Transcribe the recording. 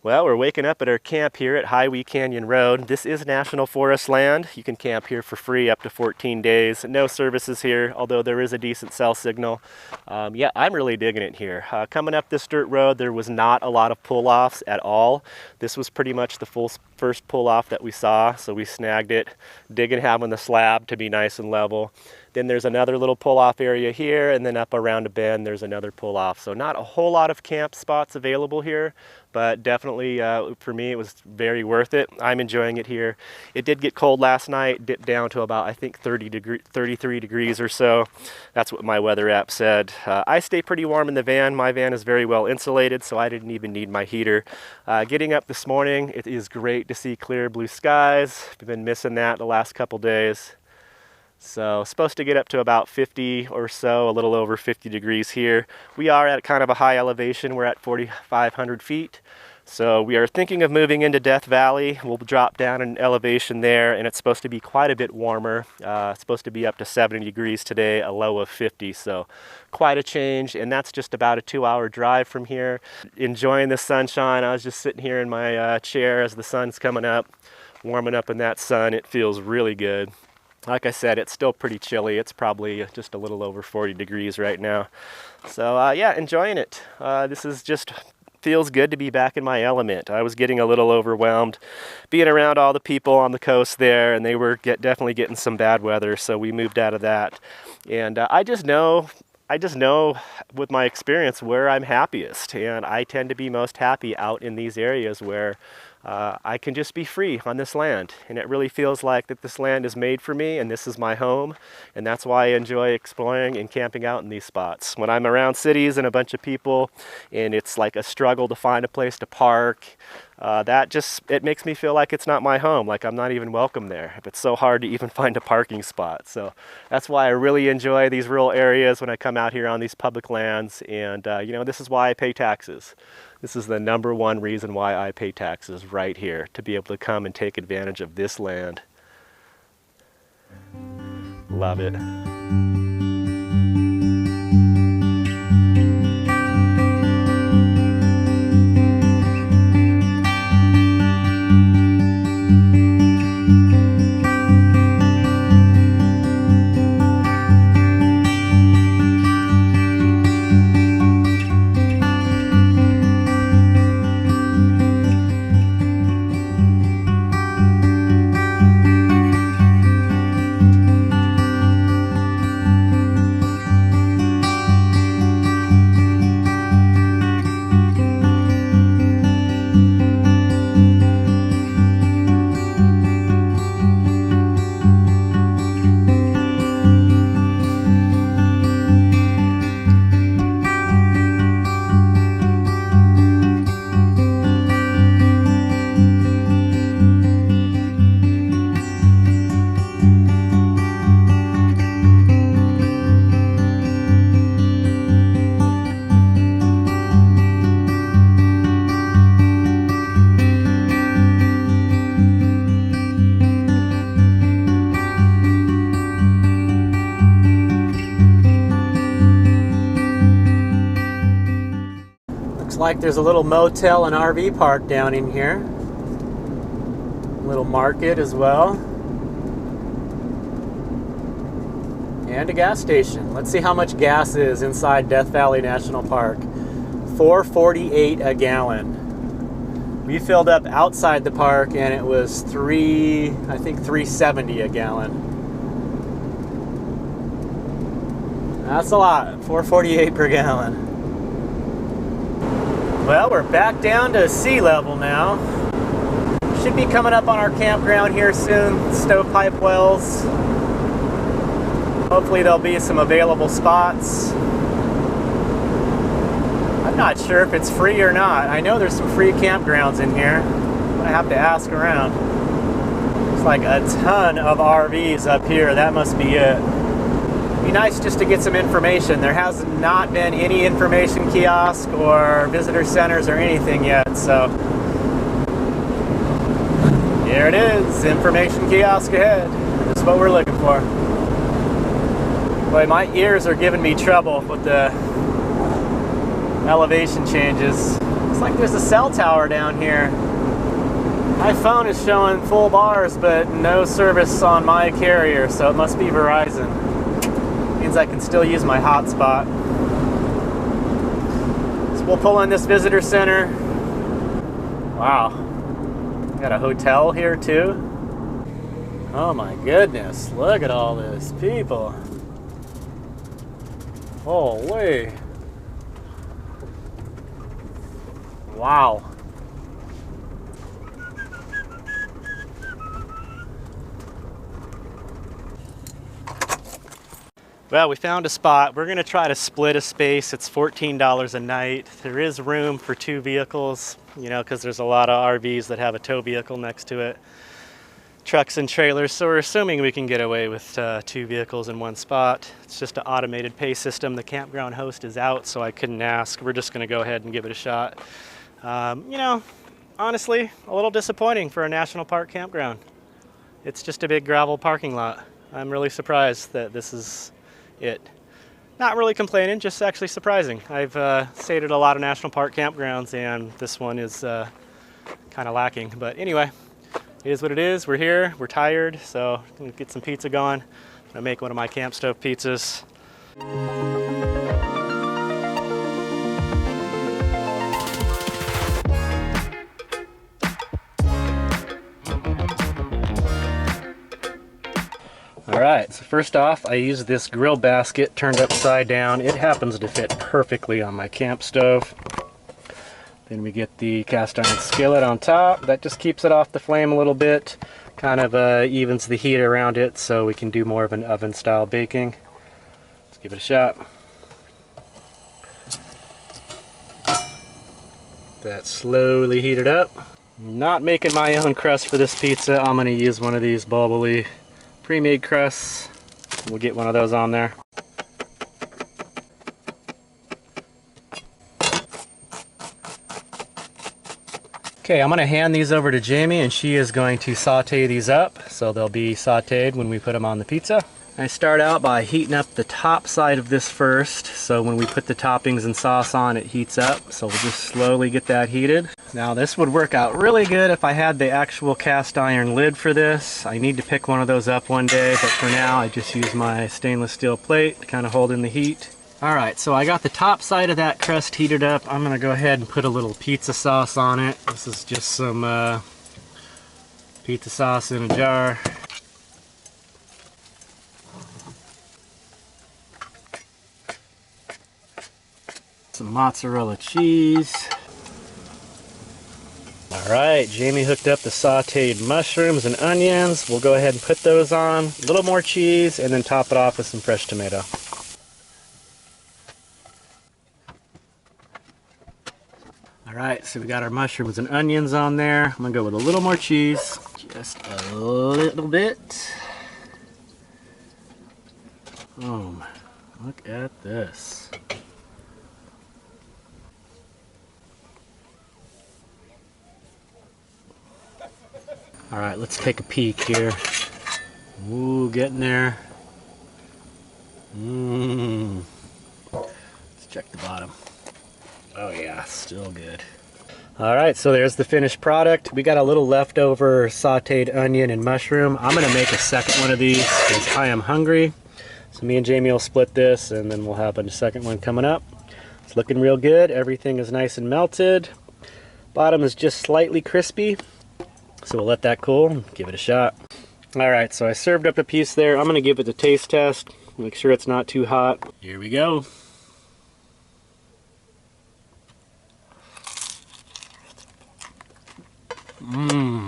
Well, we're waking up at our camp here at HAIWEE Canyon Road. This is National Forest land. You can camp here for free up to 14 days. No services here, although there is a decent cell signal. Yeah, I'm really digging it here. Coming up this dirt road, there was not a lot of pull-offs at all. This was pretty much the first pull-off that we saw, so we snagged it, digging having the slab to be nice and level. Then there's another little pull-off area here, and then up around a bend there's another pull-off. So not a whole lot of camp spots available here, but definitely for me it was very worth it. I'm enjoying it here. It did get cold last night, dipped down to about I think 33 degrees or so. That's what my weather app said. I stay pretty warm in the van. My van is very well insulated, so I didn't even need my heater. Getting up this morning, it is great to see clear blue skies. I've been missing that the last couple days. So supposed to get up to about 50 or so, a little over 50 degrees here. We are at kind of a high elevation. We're at 4,500 feet. So we are thinking of moving into Death Valley. We'll drop down an elevation there, and it's supposed to be quite a bit warmer. It's supposed to be up to 70 degrees today, a low of 50. So quite a change, and that's just about a 2-hour drive from here. Enjoying the sunshine. I was just sitting here in my chair as the sun's coming up, warming up in that sun. It feels really good. Like I said, it's still pretty chilly. It's probably just a little over 40 degrees right now. So yeah, enjoying it. This is just feels good to be back in my element. I was getting a little overwhelmed being around all the people on the coast there, and they were definitely getting some bad weather, so we moved out of that. And I just know with my experience where I'm happiest, and I tend to be most happy out in these areas where I can just be free on this land, and it really feels like that this land is made for me, and this is my home, and that's why I enjoy exploring and camping out in these spots. When I'm around cities and a bunch of people and it's like a struggle to find a place to park, it makes me feel like it's not my home, like I'm not even welcome there. It's so hard to even find a parking spot. So that's why I really enjoy these rural areas when I come out here on these public lands, and you know, this is why I pay taxes. This is the #1 reason why I pay taxes right here, to be able to come and take advantage of this land. Love it. Like there's a little motel and RV park down in here. A little market as well. And a gas station. Let's see how much gas is inside Death Valley National Park. $4.48 a gallon. We filled up outside the park and it was $3.70 a gallon. That's a lot. $4.48 per gallon. Well, we're back down to sea level now. Should be coming up on our campground here soon, Stovepipe Wells. Hopefully there'll be some available spots. I'm not sure if it's free or not. I know there's some free campgrounds in here. I have to ask around. There's like a ton of RVs up here. That must be it. Be nice just to get some information. There has not been any information kiosk or visitor centers or anything yet, so here it is, information kiosk ahead. That's what we're looking for. Boy, my ears are giving me trouble with the elevation changes. Looks like there's a cell tower down here. My phone is showing full bars, but no service on my carrier, so it must be Verizon. Means I can still use my hotspot. So we'll pull in this visitor center. Wow. Got a hotel here too. Oh my goodness, look at all this people. Holy. Wow. Well, we found a spot. We're gonna try to split a space. It's $14 a night. There is room for 2 vehicles, you know, because there's a lot of RVs that have a tow vehicle next to it. Trucks and trailers, so we're assuming we can get away with 2 vehicles in one spot. It's just an automated pay system. The campground host is out, so I couldn't ask. We're just gonna go ahead and give it a shot. You know, honestly, a little disappointing for a national park campground. It's just a big gravel parking lot. I'm really surprised that this is it. Not really complaining, just actually surprising. I've stayed at a lot of national park campgrounds and this one is kind of lacking. But anyway, it is what it is. We're here, we're tired, so I'm gonna get some pizza going. I'm gonna make one of my camp stove pizzas. Alright, so first off, I use this grill basket turned upside down. It happens to fit perfectly on my camp stove. Then we get the cast iron skillet on top. That just keeps it off the flame a little bit. Kind of evens the heat around it so we can do more of an oven style baking. Let's give it a shot. That slowly heated up. Not making my own crust for this pizza. I'm going to use one of these bubbly pre-made crusts. We'll get one of those on there. Okay, I'm going to hand these over to Jamie and she is going to saute these up so they'll be sauteed when we put them on the pizza. I start out by heating up the top side of this first, so when we put the toppings and sauce on it heats up, so we'll just slowly get that heated. Now this would work out really good if I had the actual cast iron lid for this. I need to pick one of those up one day, but for now I just use my stainless steel plate to kind of hold in the heat. Alright, so I got the top side of that crust heated up. I'm going to go ahead and put a little pizza sauce on it. This is just some pizza sauce in a jar. Some mozzarella cheese. Alright, Jamie hooked up the sauteed mushrooms and onions. We'll go ahead and put those on. A little more cheese and then top it off with some fresh tomato. Alright, so we got our mushrooms and onions on there. I'm going to go with a little more cheese. Just a little bit. Boom. Look at this. Alright, let's take a peek here. Ooh, getting there. Let's check the bottom. Oh yeah, still good. Alright, so there's the finished product. We got a little leftover sauteed onion and mushroom. I'm going to make a second one of these because I am hungry. So me and Jamie will split this and then we'll have a second one coming up. It's looking real good. Everything is nice and melted. Bottom is just slightly crispy. So we'll let that cool and give it a shot. Alright, so I served up a piece there. I'm going to give it a taste test. Make sure it's not too hot. Here we go. Mmm.